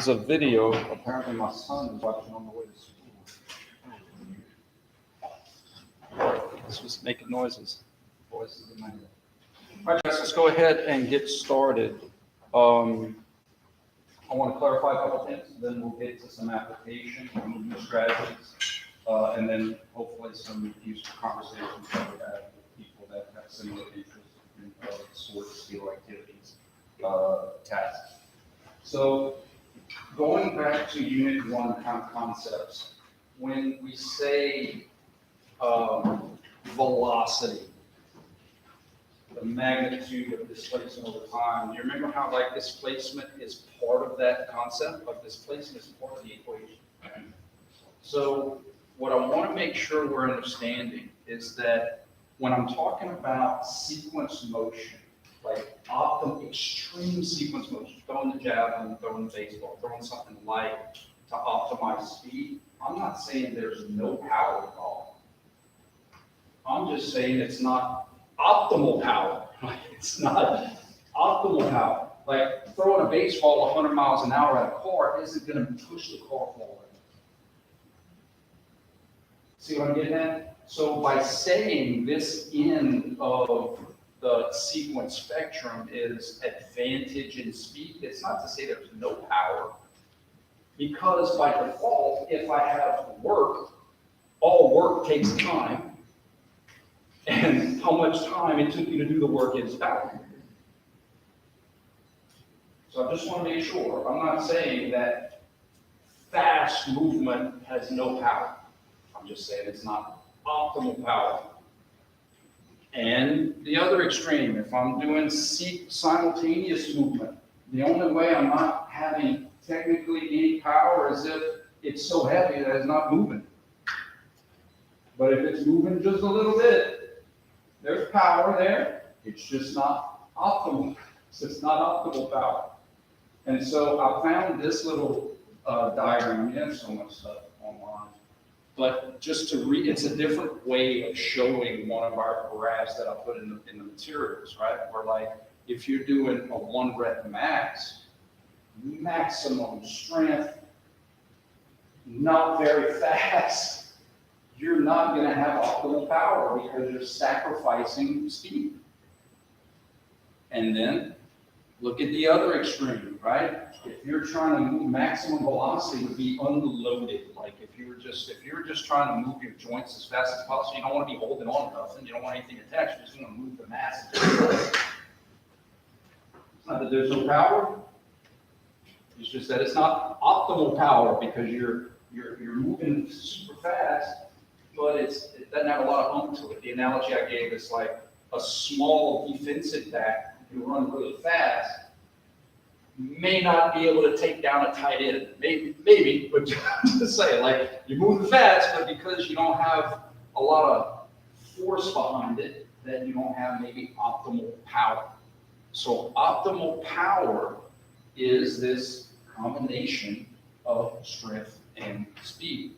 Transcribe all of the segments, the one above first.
a video. Apparently my son is watching on the way to school. This was making noises. Voices in my head. All right, guys, let's go ahead and get started. I want to clarify a couple things, then we'll get to some application, some new strategies, and then hopefully some useful conversations that we have with people that have similar interests in sports, skill activities, tasks. So going back to Unit 1 kind of concepts, when we say velocity, the magnitude of displacement over time. Do you remember how like displacement is part of that concept? Like displacement is part of the equation. So what I want to make sure we're understanding is that when I'm talking about sequence motion, like extreme sequence motion, throwing the javelin, throwing the baseball, throwing something light to optimize speed, I'm not saying there's no power involved. I'm just saying it's not optimal power. It's not optimal power. Like throwing a baseball 100 miles an hour at a car isn't going to push the car forward. See what I'm getting at? So by saying this end of the sequence spectrum is advantage in speed, it's not to say there's no power. Because by default, if I have work, all work takes time. And how much time it took you to do the work is power. So I just want to make sure, I'm not saying that fast movement has no power. I'm just saying it's not optimal power. And the other extreme, if I'm doing simultaneous movement, the only way I'm not having technically any power is if it's so heavy that it's not moving. But if it's moving just a little bit, there's power there. It's just not optimal. It's just not optimal power. And so I found this little diagram. You have so much stuff online. But just to read, it's a different way of showing one of our graphs that I put in the materials, right? Where like, if you're doing a 1 rep max, maximum strength, not very fast, you're not going to have optimal power because you're sacrificing speed. And then look at the other extreme, right? If you're trying to move, maximum velocity would be unloaded. Like if you were just trying to move your joints as fast as possible, you don't want to be holding on to nothing. You don't want anything attached. You're just going to move the mass. It's not that there's no power. It's just that it's not optimal power because you're moving super fast. But it doesn't have a lot of oomph to it. The analogy I gave is like a small defensive back who run really fast may not be able to take down a tight end. Maybe, but just say like you're moving fast, but because you don't have a lot of force behind it, then you don't have maybe optimal power. So optimal power is this combination of strength and speed.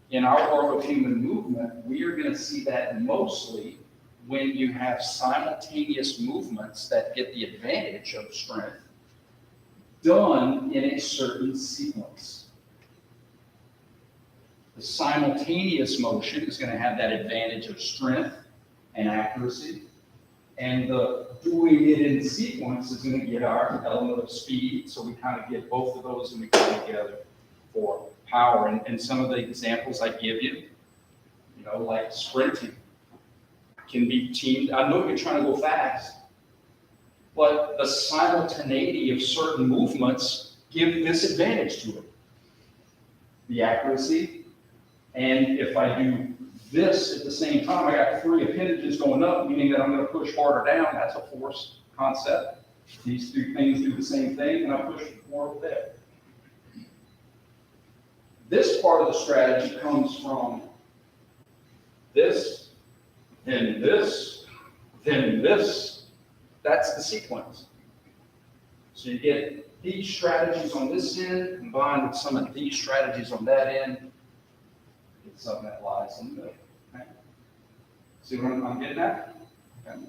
In our world of human movement, we are going to see that mostly when you have simultaneous movements that get the advantage of strength done in a certain sequence. The simultaneous motion is going to have that advantage of strength and accuracy, and the doing it in sequence is going to get our element of speed, so we kind of get both of those and we come together for power. And some of the examples I give you, like sprinting can be teamed. I know you're trying to go fast, but the simultaneity of certain movements give this advantage to it. The accuracy, and if I do this at the same time, I got 3 appendages going up, meaning that I'm going to push harder down. That's a force concept. These 2 things do the same thing, and I push more there. This part of the strategy comes from this, then this, then this. That's the sequence. So you get these strategies on this end combined with some of these strategies on that end. It's something that lies in the middle. Okay. See what I'm getting at? Okay.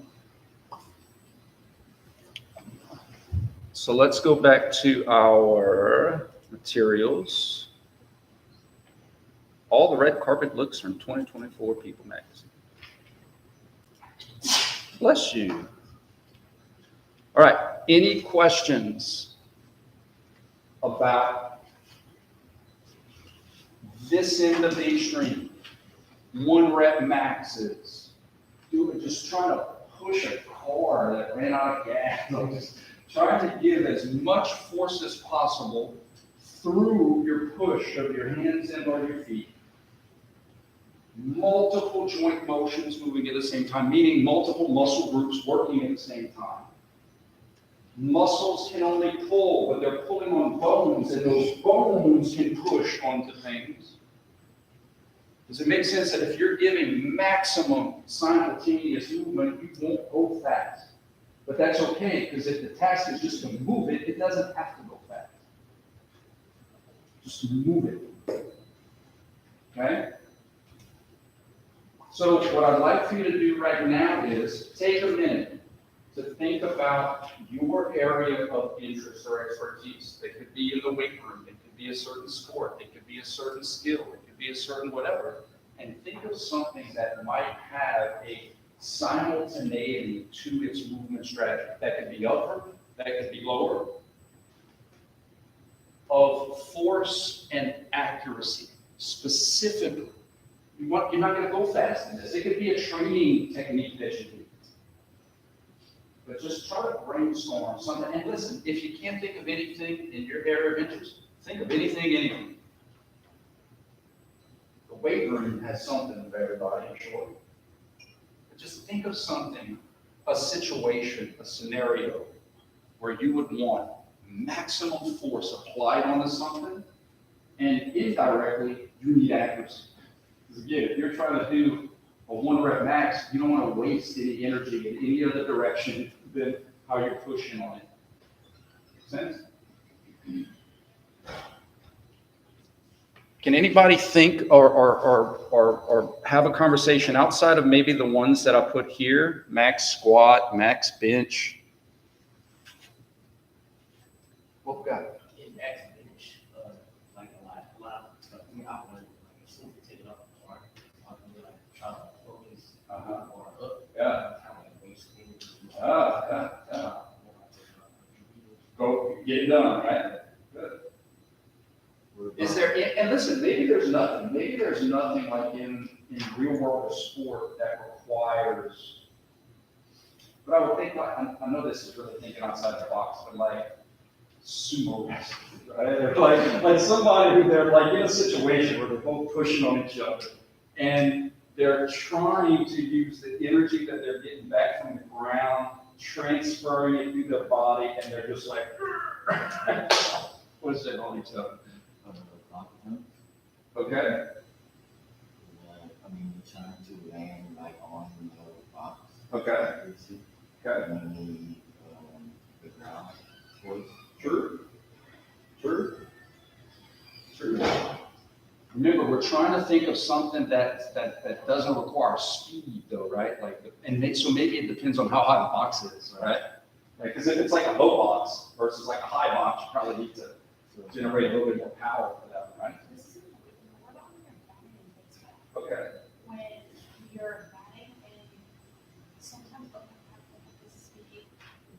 So let's go back to our Materials. All the red carpet looks from 2024 People magazine. Bless you. All right, any questions about this end of the extreme? 1 rep maxes. Just trying to push a car that ran out of gas. Just trying to give as much force as possible through your push of your hands and or your feet. Multiple joint motions moving at the same time, meaning multiple muscle groups working at the same time. Muscles can only pull, but they're pulling on bones, and those bones can push onto things. Does it make sense that if you're giving maximum simultaneous movement, you won't go fast? But that's okay, because if the task is just to move it, it doesn't have to go fast. Just move it. Okay? So what I'd like for you to do right now is take a minute to think about your area of interest or expertise. It could be in the weight room, it could be a certain sport, it could be a certain skill, it could be a certain whatever, and think of something that might have a simultaneity to its movement strategy. That could be upper, that could be lower, of force and accuracy, specifically. You're not going to go fast in this. It could be a training technique that you do. But just try to brainstorm something. And listen, if you can't think of anything in your area of interest, think of anything. The weight room has something for everybody, I'm sure. But just think of something, a situation, a scenario, where you would want maximum force applied onto something, and indirectly, you need accuracy. Because again, if you're trying to do a 1 rep max, you don't want to waste any energy in any other direction than how you're pushing on it. Make sense? Can anybody think or have a conversation outside of maybe the ones that I put here? Max squat, max bench. What we got? Max bench, like a lot of stuff. I mean, I want to like take it up hard. I can like try to focus or up. Yeah. Kind of like waste energy. Yeah. Go get it done, right? Good. Is there, and listen, maybe there's nothing like in real world sport that requires, but I would think like, I know this is really thinking outside the box, but like sumo wrestling, right? Like somebody who they're like in a situation where they're both pushing on each other and they're trying to use the energy that they're getting back from the ground, transferring it through their body, and they're just like, what is it on each other? Okay. I mean, we're trying to land like on the box. Okay. Okay. And then the ground choice. True. Remember, we're trying to think of something that doesn't require speed, though, right? So maybe it depends on how high the box is, right? Because if it's like a low box versus like a high box, you probably need to generate a little bit more power for that, right? Okay. When you're batting, and sometimes what happens is speaking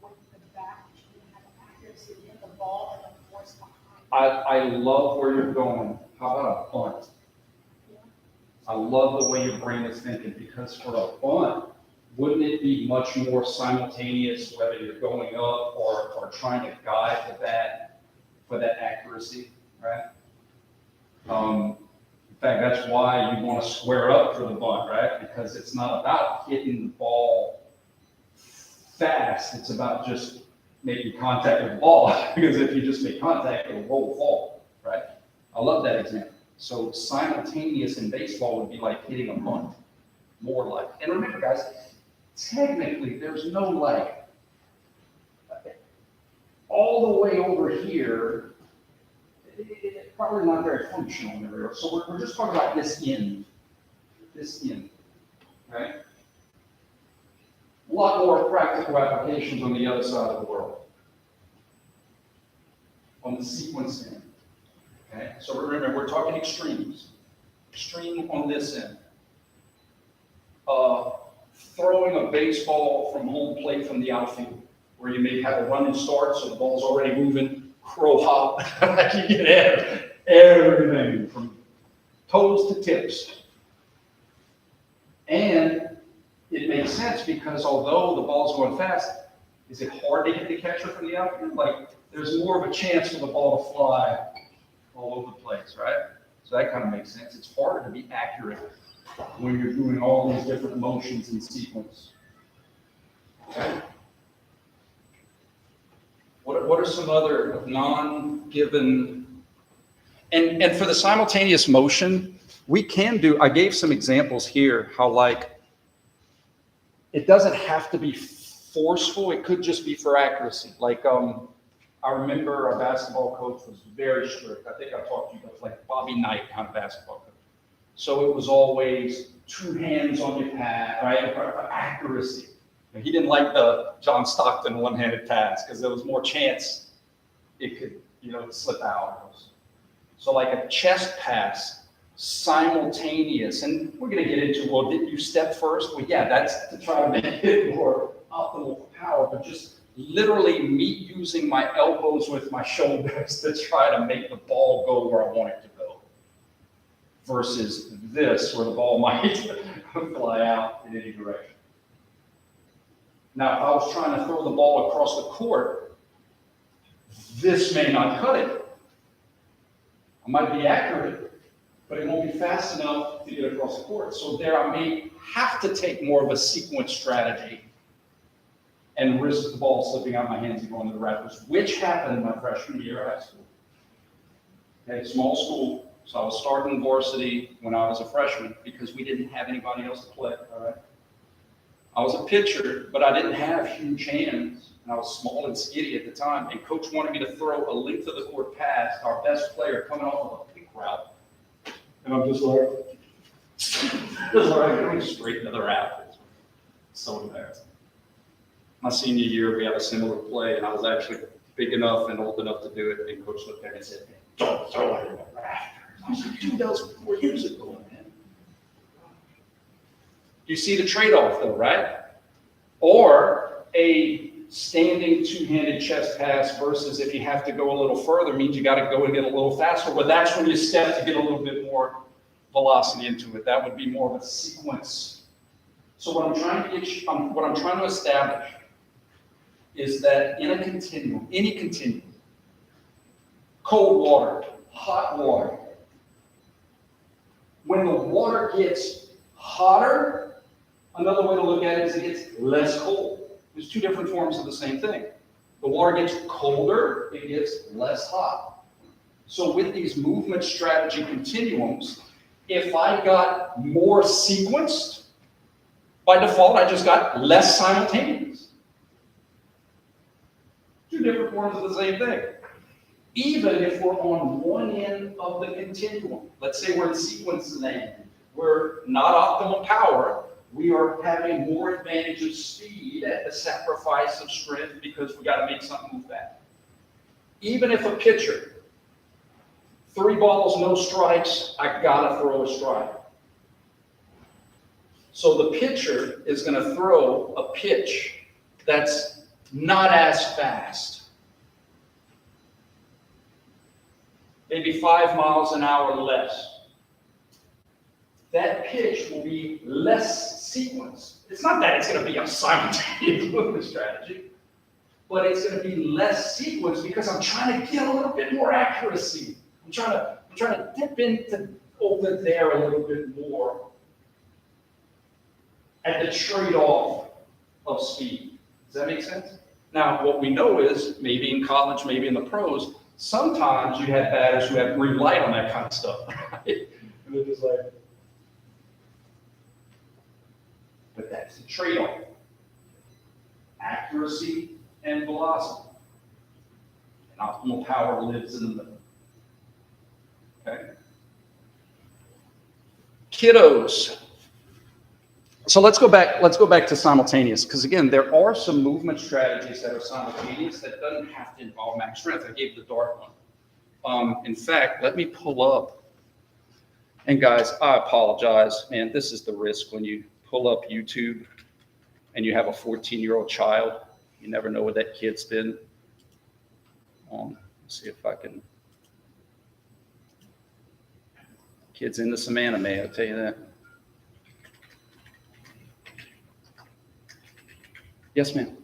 with the back, you have accuracy in the ball and the force behind. I love where you're going. How about a bunt? I love the way your brain is thinking, because for a bunt, wouldn't it be much more simultaneous whether you're going up or trying to guide for that accuracy, right? In fact, that's why you want to square up for the bunt, right? Because it's not about hitting the ball fast. It's about just making contact with the ball. Because if you just make contact, it'll roll fall, right? I love that example. So simultaneous in baseball would be like hitting a bunt, more like. And remember, guys, technically there's no like all the way over here. It's probably not very functional in the real. So we're just talking about this end, right? A lot more practical applications on the other side of the world, on the sequence end. Okay, so remember, we're talking extremes. Extreme on this end. Throwing a baseball from home plate from the outfield, where you may have a run and start, so the ball's already moving, crow hop, you get everything from toes to tips. And it makes sense because although the ball's going fast, is it hard to hit the catcher from the outfield? Like, there's more of a chance for the ball to fly all over the place, right? So that kind of makes sense. It's harder to be accurate when you're doing all these different motions in sequence. Okay? What are some other non-given, and for the simultaneous motion, we can do, I gave some examples here, how like, it doesn't have to be forceful, it could just be for accuracy. Like, I remember our basketball coach was very strict. I think I talked to you about like Bobby Knight kind of basketball coach. So it was always 2 hands on your pad, right? For accuracy. And he didn't like the John Stockton one-handed pass because there was more chance it could, slip out. So like a chest pass, simultaneous, and we're going to get into, well, didn't you step first? Well, yeah, that's to try to make it more optimal for power, but just literally me using my elbows with my shoulders to try to make the ball go where I want it to go. Versus this, where the ball might fly out in any direction. Now, if I was trying to throw the ball across the court, this may not cut it. I might be accurate, but it won't be fast enough to get across the court. So there I may have to take more of a sequence strategy and risk the ball slipping out of my hands and going to the rafters, which happened in my freshman year of high school. Okay, small school, so I was starting varsity when I was a freshman because we didn't have anybody else to play, all right? I was a pitcher, but I didn't have huge hands, and I was small and skinny at the time, and coach wanted me to throw a length of the court pass, our best player coming off of a pick route. And I'm just like, going straight into the rafters. So embarrassing. My senior year, we had a similar play, and I was actually big enough and old enough to do it, and coach looked at me and said, "Don't throw it in the rafters." I was like, dude, that was 4 years ago, man. You see the trade-off, though, right? Or a standing 2-handed chest pass versus if you have to go a little further means you got to go and get a little faster, but that's when you step to get a little bit more velocity into it. That would be more of a sequence. So what I'm trying to establish is that in a continuum, any continuum, cold water, hot water, when the water gets hotter, another way to look at it is it gets less cold. There's 2 different forms of the same thing. The water gets colder, it gets less hot. So with these movement strategy continuums, if I got more sequenced, by default, I just got less simultaneous. 2 different forms of the same thing. Even if we're on one end of the continuum, let's say we're in sequence land, we're not optimal power, we are having more advantage of speed at the sacrifice of strength because we got to make something move fast. Even if a pitcher, 3 balls, no strikes, I got to throw a strike. So the pitcher is going to throw a pitch that's not as fast. Maybe 5 miles an hour less. That pitch will be less sequenced. It's not that it's going to be a simultaneous movement strategy, but it's going to be less sequenced because I'm trying to get a little bit more accuracy. I'm trying to dip into over there a little bit more at the trade-off of speed. Does that make sense? Now, what we know is, maybe in college, maybe in the pros, sometimes you have batters who have green light on that kind of stuff, right? And they're just like, but that's the trade-off. Accuracy and velocity. And optimal power lives in the middle. Okay? Kiddos. So let's go back to simultaneous, because again, there are some movement strategies that are simultaneous that doesn't have to involve max strength. I gave the dart one. In fact, let me pull up. And guys, I apologize, man. This is the risk when you pull up YouTube and you have a 14-year-old child. You never know what that kid's been on. Let's see if I can. Kids into some anime, I'll tell you that. Yes, ma'am.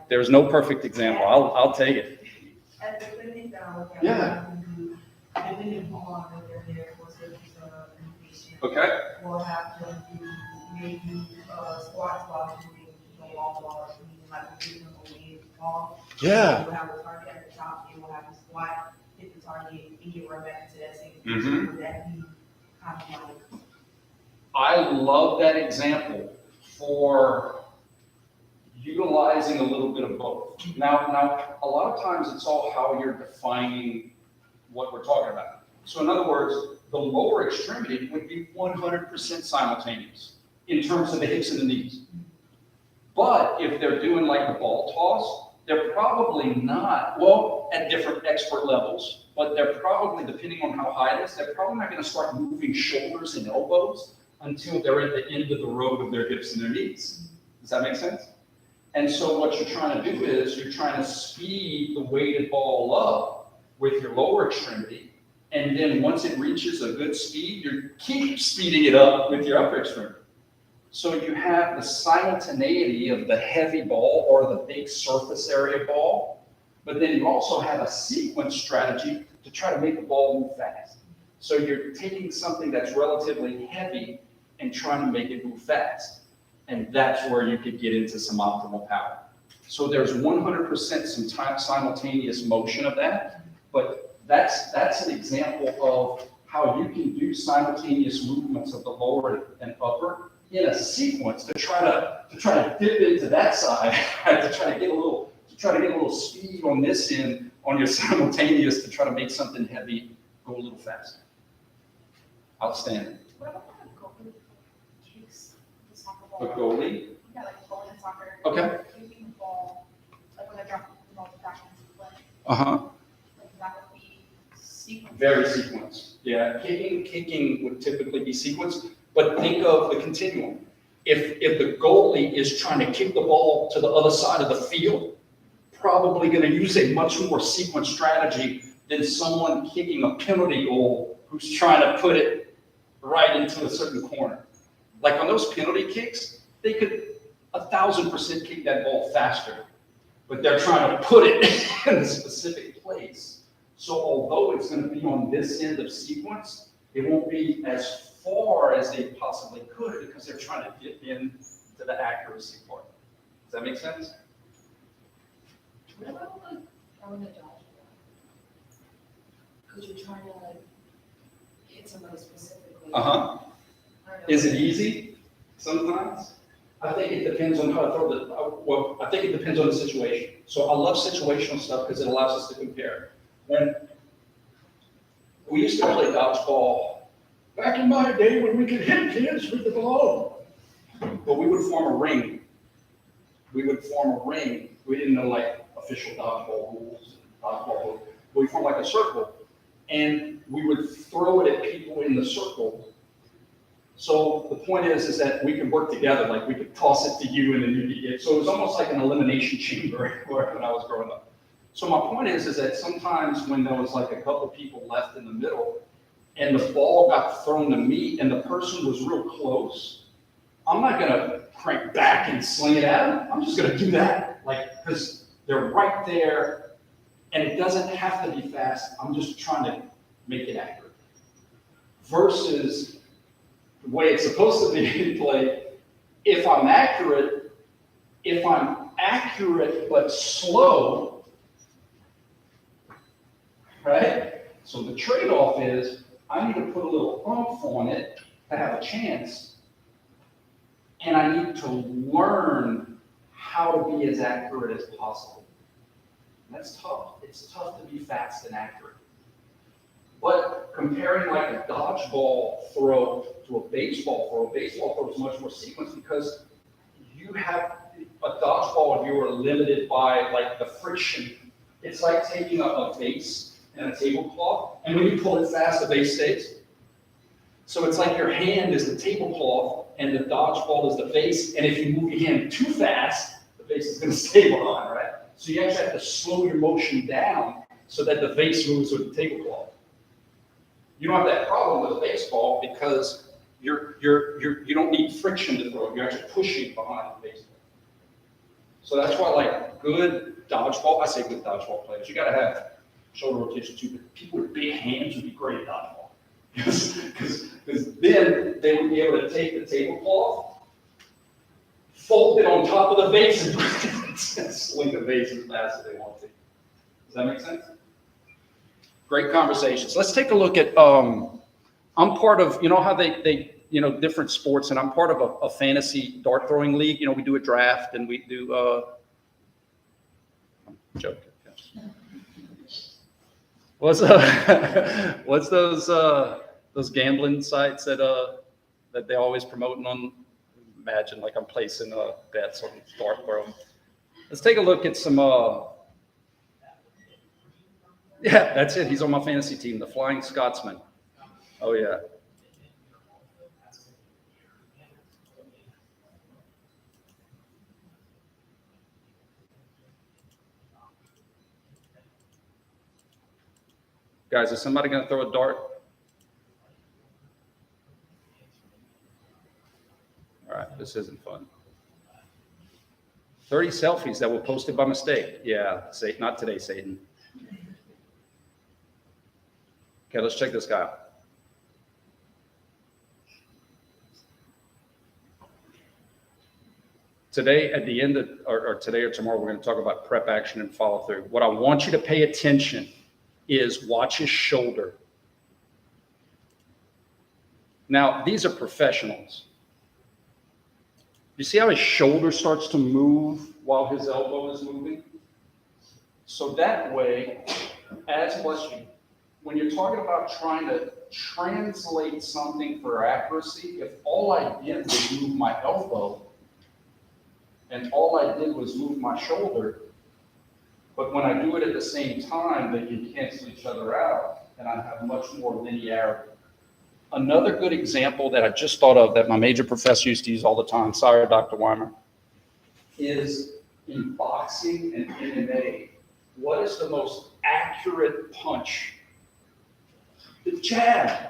There's no perfect example. I'll take it. At the clinic that I work at, Yeah. depending on if they're there for service or inpatient, Okay. we'll have them do maybe squats while doing the wall bars, meaning like giving them a weighted ball. Yeah. We'll have a target at the top, and we'll have a squat, hit the target, and get right back to that same Mhm. position. Would that be kind of like? I love that example for utilizing a little bit of both. Now, a lot of times it's all how you're defining what we're talking about. So in other words, the lower extremity would be 100% simultaneous in terms of the hips and the knees. But if they're doing like the ball toss, they're probably not, well, at different expert levels, but they're probably, depending on how high it is, they're probably not going to start moving shoulders and elbows until they're at the end of the road of their hips and their knees. Does that make sense? And so what you're trying to do is you're trying to speed the weighted ball up with your lower extremity. And then once it reaches a good speed, you keep speeding it up with your upper extremity. So you have the simultaneity of the heavy ball or the big surface area ball, but then you also have a sequence strategy to try to make the ball move fast. So you're taking something that's relatively heavy and trying to make it move fast. And that's where you could get into some optimal power. So there's 100% some simultaneous motion of that, but that's an example of how you can do simultaneous movements of the lower and upper in a sequence to try to dip into that side, right? to try to get a little speed on this end on your simultaneous to try to make something heavy go a little faster. Outstanding. What about kind of goalie kicks the soccer A ball? goalie. Yeah, like goalie in soccer. Okay. Kicking the ball, like when they're dropping the ball back into play, Uh-huh. like that would be sequence. Very sequenced. Yeah, kicking would typically be sequenced, but think of the continuum. If the goalie is trying to kick the ball to the other side of the field, probably going to use a much more sequenced strategy than someone kicking a penalty goal who's trying to put it right into a certain corner. Like on those penalty kicks, they could 1,000% kick that ball faster, but they're trying to put it in a specific place. So although it's going to be on this end of sequence, it won't be as far as they possibly could because they're trying to get in to the accuracy part. Does that make sense? What about like throwing a dodgeball? Because you're trying to like hit somebody specifically. Uh-huh. I don't know. Is it easy? Sometimes. I think it depends on how to throw well, I think it depends on the situation. So I love situational stuff because it allows us to compare. When we used to play dodgeball, back in my day when we could hit kids with the ball, but we would form a ring. We didn't know like official dodgeball rules, dodgeball rules. We formed like a circle, and we would throw it at people in the circle. So the point is that we could work together, like we could toss it to you and then you could get, so it was almost like an elimination chamber when I was growing up. So my point is that sometimes when there was like a couple people left in the middle and the ball got thrown to me and the person was real close, I'm not gonna crank back and sling it at them. I'm just gonna do that, like, because they're right there and it doesn't have to be fast. I'm just trying to make it accurate. Versus the way it's supposed to be played, if I'm accurate but slow, right? So the trade-off is I need to put a little oomph on it to have a chance, and I need to learn how to be as accurate as possible. And that's tough. It's tough to be fast and accurate. But comparing like a dodgeball throw to a baseball throw is much more sequenced because a dodgeball, you are limited by like the friction. It's like taking a vase and a tablecloth, and when you pull it fast, the vase stays. So it's like your hand is the tablecloth and the dodgeball is the vase, and if you move your hand too fast, the vase is going to stay behind, right? So you actually have to slow your motion down so that the vase moves with the tablecloth. You don't have that problem with baseball because you don't need friction to throw it. You're actually pushing behind the baseball. So that's why, like, good dodgeball, I say good dodgeball players, you got to have shoulder rotation too, but people with big hands would be great at dodgeball. Because then they would be able to take the tablecloth, fold it on top of the vase, and swing the vase as fast as they want to. Does that make sense? Great conversations. Let's take a look at, I'm part of, you know how they different sports, and I'm part of a fantasy dart throwing league. You know, we do a draft and we do, I'm joking. What's those gambling sites that they always promoting on? Imagine like I'm placing bets on dart throwing. Let's take a look at some, yeah, that's it. He's on my fantasy team, the Flying Scotsman. Oh, yeah. Guys, is somebody going to throw a dart? All right, this isn't fun. 30 selfies that were posted by mistake. Yeah, not today, Satan. Okay, let's check this guy out. Today, at the end of, or today or tomorrow, we're going to talk about prep action and follow through. What I want you to pay attention is watch his shoulder. Now, these are professionals. You see how his shoulder starts to move while his elbow is moving? So that way, when you're talking about trying to translate something for accuracy, if all I did was move my elbow and all I did was move my shoulder, but when I do it at the same time, they can cancel each other out and I have much more linearity. Another good example that I just thought of that my major professor used to use all the time, sorry, Dr. Weimer, is in boxing and MMA, what is the most accurate punch? The jab.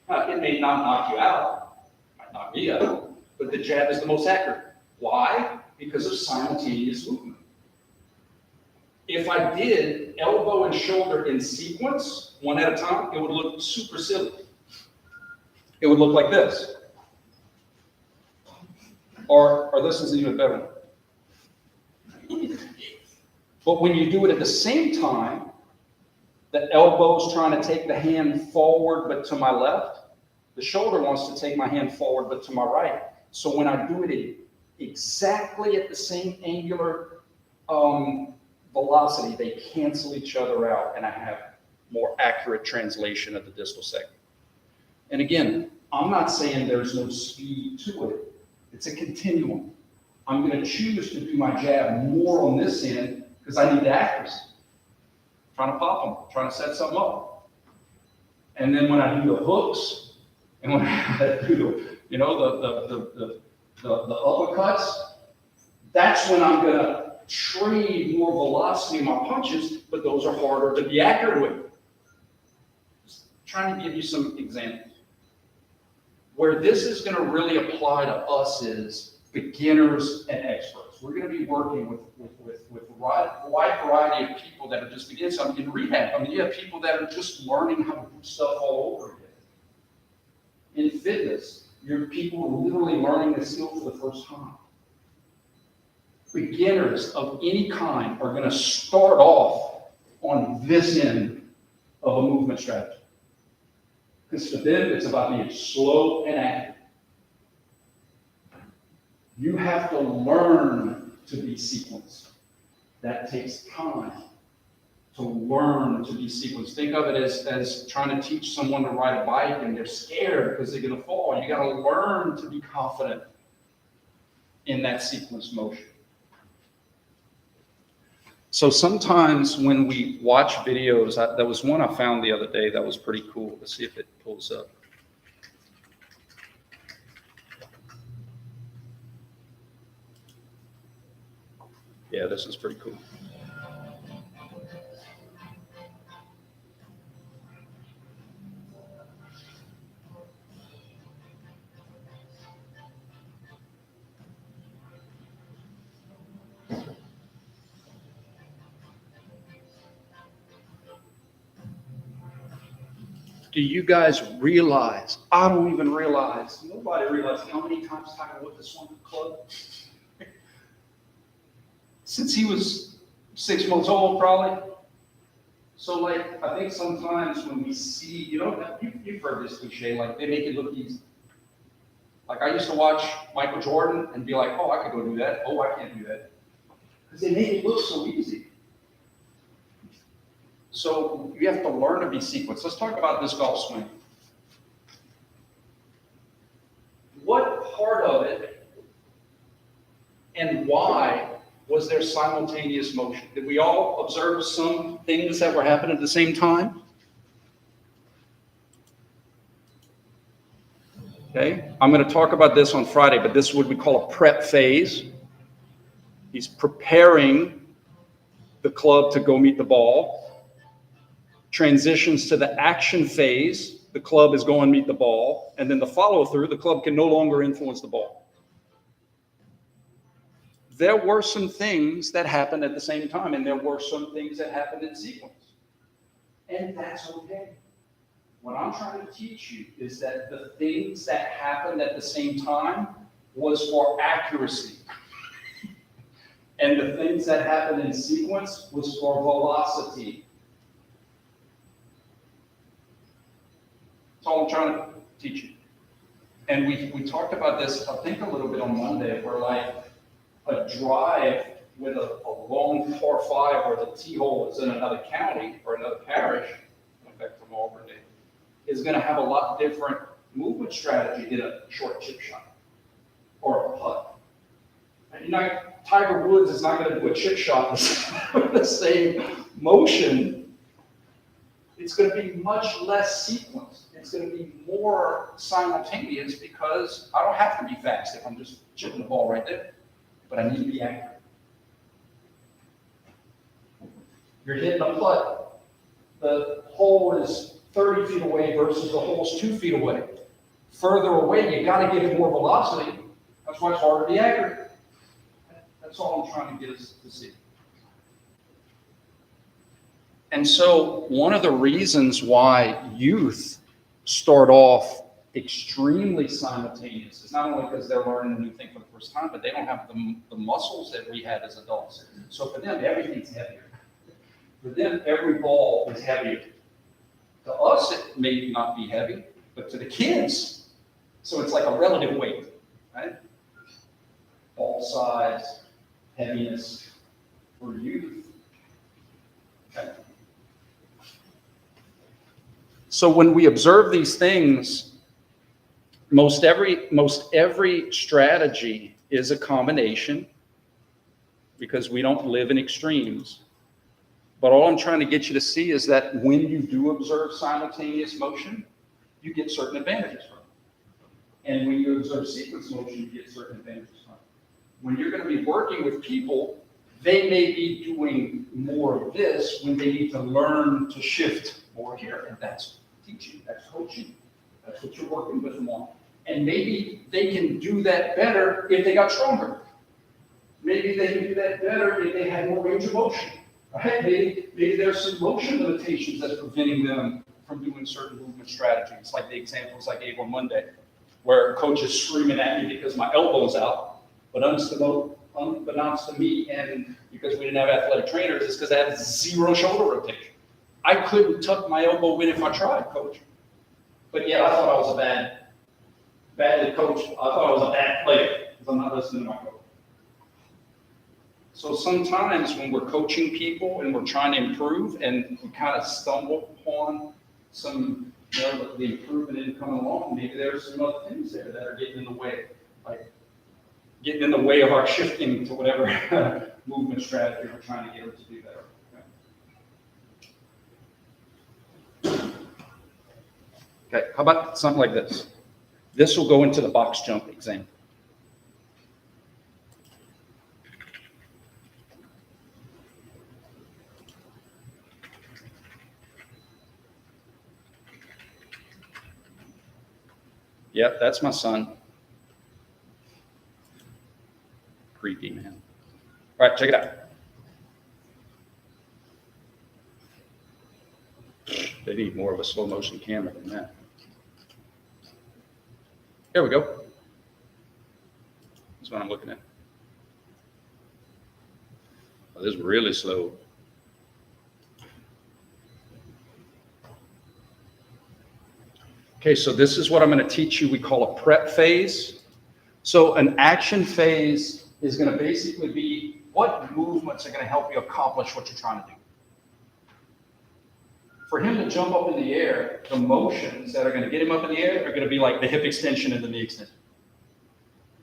Now, it may not knock you out, might knock me out, but the jab is the most accurate. Why? Because of simultaneous movement. If I did elbow and shoulder in sequence, one at a time, it would look super silly. It would look like this. Or this is even better. But when you do it at the same time, the elbow's trying to take the hand forward but to my left, the shoulder wants to take my hand forward but to my right. So when I do it exactly at the same angular velocity, they cancel each other out and I have more accurate translation of the distal segment. And again, I'm not saying there's no speed to it. It's a continuum. I'm going to choose to do my jab more on this end because I need the accuracy. Trying to pop them, trying to set something up. And then when I do the hooks, and when I do the uppercuts, that's when I'm going to trade more velocity in my punches, but those are harder to be accurate with. Just trying to give you some examples. Where this is going to really apply to us is beginners and experts. We're going to be working with a wide variety of people that are just beginning something in rehab. I mean, you have people that are just learning how to do stuff all over again. In fitness, you have people literally learning the skill for the first time. Beginners of any kind are going to start off on this end of a movement strategy. Because for them, it's about being slow and accurate. You have to learn to be sequenced. That takes time to learn to be sequenced. Think of it as trying to teach someone to ride a bike and they're scared because they're going to fall. You got to learn to be confident in that sequence motion. So sometimes when we watch videos, there was one I found the other day that was pretty cool. Let's see if it pulls up. Yeah, this is pretty cool. Do you guys realize, I don't even realize, nobody realizes how many times Tiger Woods has swung the club? Since he was 6 months old, probably. So like, I think sometimes when we see, you've heard this cliche, like they make it look easy. Like I used to watch Michael Jordan and be like, oh, I could go do that. Oh, I can't do that. Because they make it look so easy. So you have to learn to be sequenced. Let's talk about this golf swing. What part of it and why was there simultaneous motion? Did we all observe some things that were happening at the same time? Okay, I'm going to talk about this on Friday, but this is what we call a prep phase. He's preparing the club to go meet the ball. Transitions to the action phase, the club is going to meet the ball, and then the follow through, the club can no longer influence the ball. There were some things that happened at the same time, and there were some things that happened in sequence. And that's okay. What I'm trying to teach you is that the things that happened at the same time was for accuracy. And the things that happened in sequence was for velocity. That's all I'm trying to teach you. And we talked about this, I think, a little bit on Monday, where like a drive with a long par 5 where the tee hole is in another county or another parish, back from Auburn, is going to have a lot different movement strategy than a short chip shot or a putt. And Tiger Woods is not going to do a chip shot with the same motion. It's going to be much less sequenced. It's going to be more simultaneous because I don't have to be fast if I'm just chipping the ball right there, but I need to be accurate. You're hitting a putt. The hole is 30 feet away versus the hole's 2 feet away. Further away, you got to give it more velocity. That's why it's harder to be accurate. That's all I'm trying to get us to see. And so one of the reasons why youth start off extremely simultaneous is not only because they're learning a new thing for the first time, but they don't have the muscles that we had as adults. So for them, everything's heavier. For them, every ball is heavier. To us, it may not be heavy, but to the kids, so it's like a relative weight, right? Ball size, heaviness for youth. Okay. So when we observe these things, most every strategy is a combination because we don't live in extremes. But all I'm trying to get you to see is that when you do observe simultaneous motion, you get certain advantages from it. And when you observe sequence motion, you get certain advantages from it. When you're going to be working with people, they may be doing more of this when they need to learn to shift more here. And that's teaching, that's coaching. That's what you're working with them on. And maybe they can do that better if they got stronger. Maybe they can do that better if they had more range of motion. Right? Maybe there's some motion limitations that's preventing them from doing certain movement strategies, like the examples I gave on Monday, where a coach is screaming at me because my elbow's out, but unbeknownst to me, and because we didn't have athletic trainers, is because I had zero shoulder rotation. I couldn't tuck my elbow in if I tried, coach. But yeah, I thought I was a badly coached. I thought I was a bad player because I'm not listening to my coach. So sometimes when we're coaching people and we're trying to improve and we kind of stumble upon some, the improvement isn't coming along, maybe there's some other things there that are getting in the way. Like getting in the way of our shifting to whatever movement strategy we're trying to get them to do better. Okay, how about something like this? This will go into the box jump exam. Yep, that's my son. Creepy, man. All right, check it out. They need more of a slow motion camera than that. Here we go. That's what I'm looking at. Oh, this is really slow. Okay, so this is what I'm going to teach you. We call a prep phase. So an action phase is going to basically be what movements are going to help you accomplish what you're trying to do. For him to jump up in the air, the motions that are going to get him up in the air are going to be like the hip extension and the knee extension.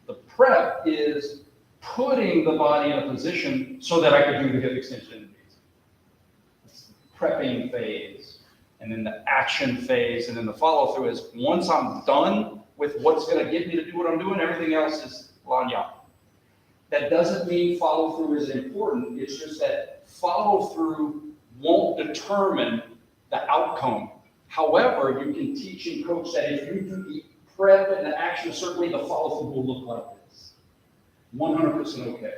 The prep is putting the body in a position so that I could do the hip extension and the knee extension. It's the prepping phase, and then the action phase, and then the follow-through is once I'm done with what's going to get me to do what I'm doing, everything else is lanya. That doesn't mean follow-through is important. It's just that follow-through won't determine the outcome. However, you can teach and coach that if you do the prep and the action, certainly the follow-through will look like this. 100% okay.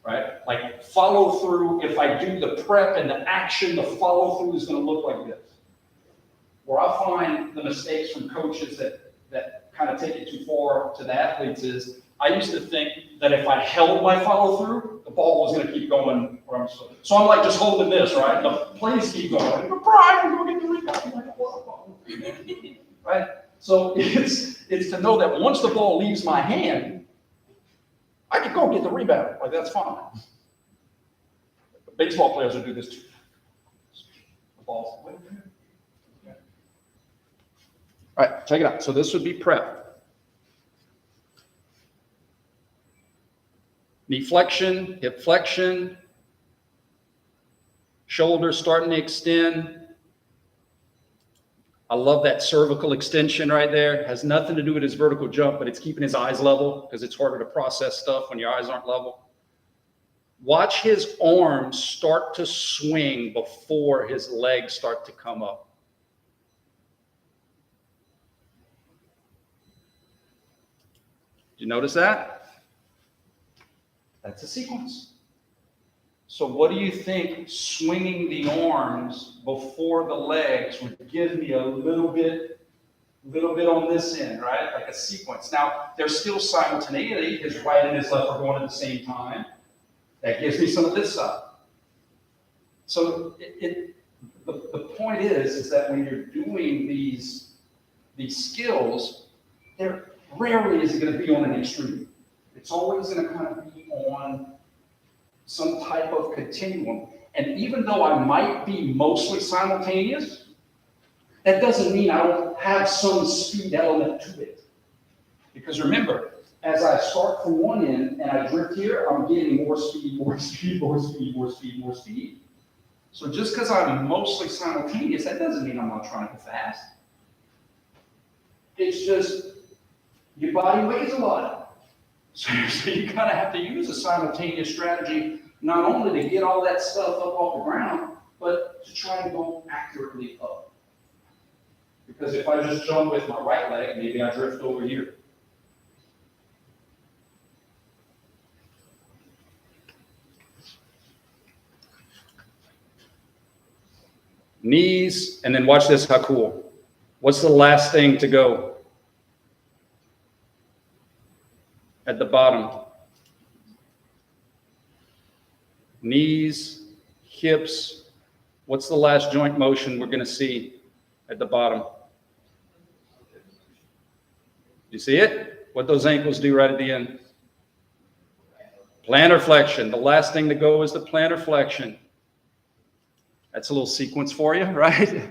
Right? Like follow-through, if I do the prep and the action, the follow-through is going to look like this. Where I find the mistakes from coaches that kind of take it too far to the athletes is, I used to think that if I held my follow-through, the ball was going to keep going where I'm supposed to. So I'm like just holding this, right? The plays keep going. Brian, go get the rebound. I'm like, whoa. Right? So it's to know that once the ball leaves my hand, I can go get the rebound. Like, that's fine. But baseball players will do this too. The ball's way. Okay. All right, check it out. So this would be prep. Knee flexion, hip flexion, shoulders starting to extend. I love that cervical extension right there. Has nothing to do with his vertical jump, but it's keeping his eyes level because it's harder to process stuff when your eyes aren't level. Watch his arms start to swing before his legs start to come up. Did you notice that? That's a sequence. So what do you think swinging the arms before the legs would give me a little bit on this end, right? Like a sequence. Now, there's still simultaneity. His right and his left are going at the same time. That gives me some of this side. So the point is that when you're doing these skills, rarely is it going to be on an extreme. It's always going to kind of be on some type of continuum. And even though I might be mostly simultaneous, that doesn't mean I don't have some speed element to it. Because remember, as I start from one end and I drift here, I'm getting more speed, more speed, more speed, more speed, more speed. So just because I'm mostly simultaneous, that doesn't mean I'm not trying to go fast. It's just your body weighs a lot. So you kind of have to use a simultaneous strategy, not only to get all that stuff up off the ground, but to try to go accurately up. Because if I just jump with my right leg, maybe I drift over here. Knees, and then watch this, how cool. What's the last thing to go? At the bottom. Knees, hips. What's the last joint motion we're going to see at the bottom? You see it? What those ankles do right at the end? Plantar flexion. The last thing to go is the plantar flexion. That's a little sequence for you, right?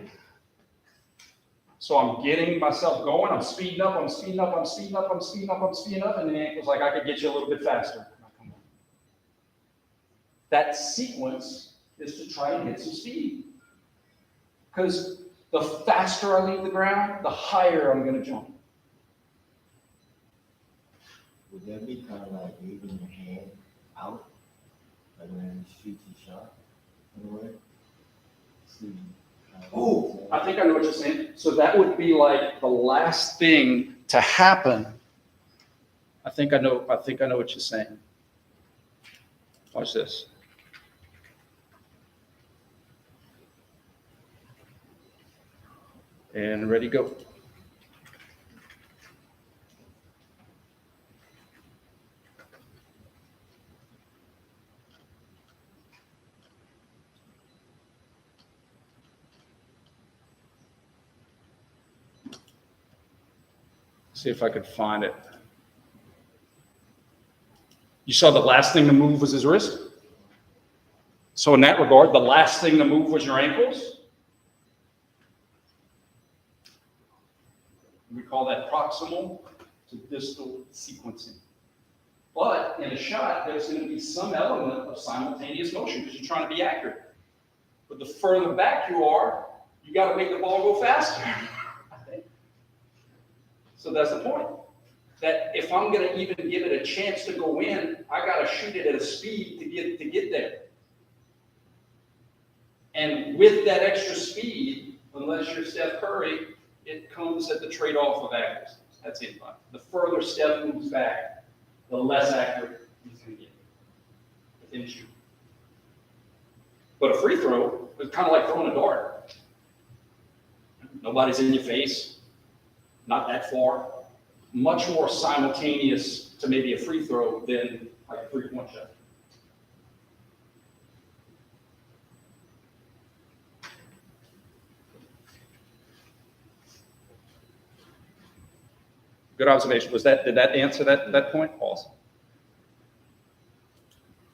So I'm getting myself going, I'm speeding up, I'm speeding up, I'm speeding up, I'm speeding up, I'm speeding up, and the ankle's like, I could get you a little bit faster. That sequence is to try and hit some speed. Because the faster I leave the ground, the higher I'm gonna jump. Would that be kind of like moving your hand out, like when in the streets you shot, in a way? See, Oh, I think I know what you're saying. So that would be like the last thing to happen. I think I know what you're saying. Watch this. And ready, go. See if I could find it. You saw the last thing to move was his wrist? So in that regard, the last thing to move was your ankles? We call that proximal to distal sequencing. But in a shot, there's going to be some element of simultaneous motion because you're trying to be accurate. But the further back you are, you got to make the ball go faster. So that's the point. That if I'm going to even give it a chance to go in, I got to shoot it at a speed to get there. And with that extra speed, unless you're Steph Curry, it comes at the trade-off of accuracy. That's it. The further Steph moves back, the less accurate he's going to get within shoot. But a free throw is kind of like throwing a dart. Nobody's in your face, not that far. Much more simultaneous to maybe a free throw than like a three-point shot. Good observation. Did that answer that point? Awesome.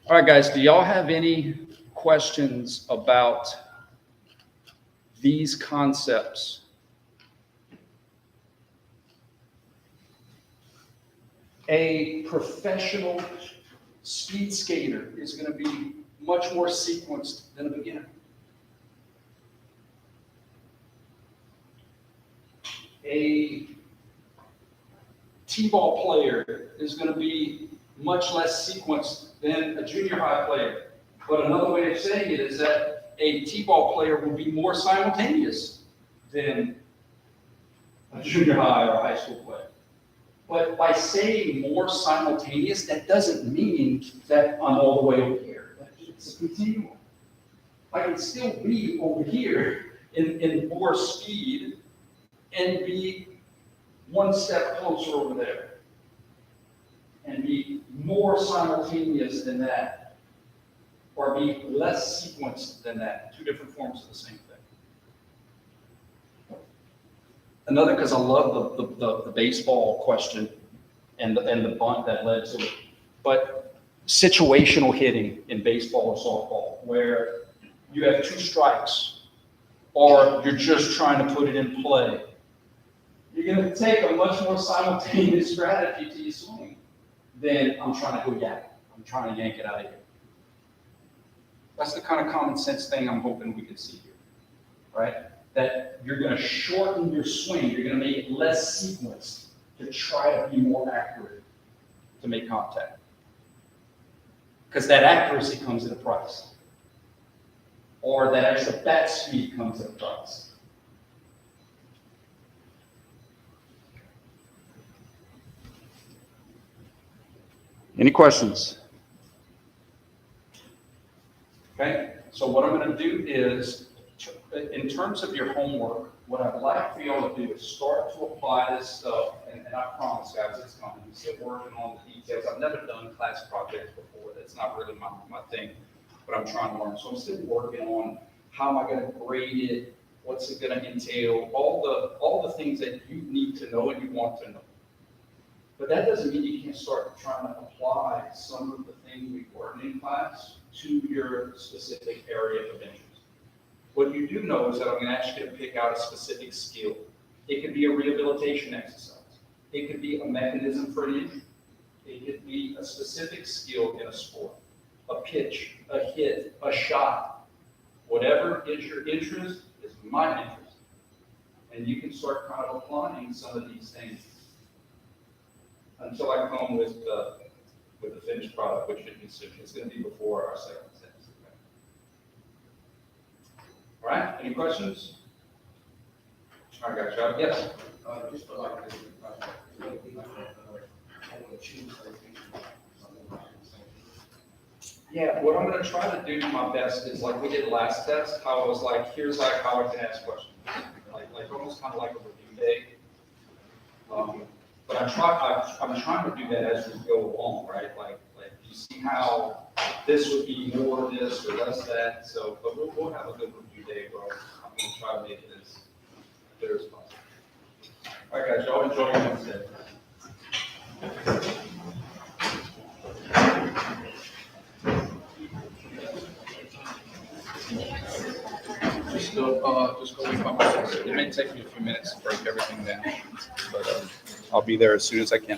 All right, guys, do y'all have any questions about these concepts? A professional speed skater is going to be much more sequenced than a beginner. A T-ball player is going to be much less sequenced than a junior high player. But another way of saying it is that a T-ball player will be more simultaneous than a junior high or high school player. But by saying more simultaneous, that doesn't mean that I'm all the way over here. It's a continuum. I can still be over here in more speed and be one step closer over there and be more simultaneous than that, or be less sequenced than that. Two different forms of the same thing. Another, because I love the baseball question and the bunt that led to it, but situational hitting in baseball or softball, where you have two strikes, or you're just trying to put it in play. You're going to take a much more simultaneous strategy to your swing than I'm trying to go yank. I'm trying to yank it out of here. That's the kind of common sense thing I'm hoping we can see here, right? That you're going to shorten your swing. You're going to make it less sequenced to try to be more accurate to make contact. Because that accuracy comes at a price. Or that extra bat speed comes at a price. Any questions? Okay, so what I'm going to do is, in terms of your homework, what I'd like for you all to do is start to apply this stuff, and I promise, guys, it's coming. I'm still working on the details. I've never done class projects before. That's not really my thing, but I'm trying to learn. So I'm still working on how am I going to grade it, what's it going to entail, all the things that you need to know and you want to know. But that doesn't mean you can't start trying to apply some of the things we've learned in class to your specific area of interest. What you do know is that I'm going to ask you to pick out a specific skill. It could be a rehabilitation exercise. It could be a mechanism for an injury. It could be a specific skill in a sport, a pitch, a hit, a shot. Whatever is your interest is my interest. And you can start kind of applying some of these things until I come with the finished product, which should be soon. It's going to be before our second test. All right, any questions? All right, guys, yes? Just for like this, like, choose Yeah, what I'm gonna try to do my best is like we did last test, how I was like, here's like how I can ask questions. Like almost kind of like a review day. But I'm trying to do that as we go along, right? Like you see how this would be more this or less that, so, but we'll have a good review day, bro. I'm gonna try to make it as clear as possible. All right, guys, y'all enjoy your Wednesday. Just go wait by my desk. It may take me a few minutes to break everything down, but I'll be there as soon as I can.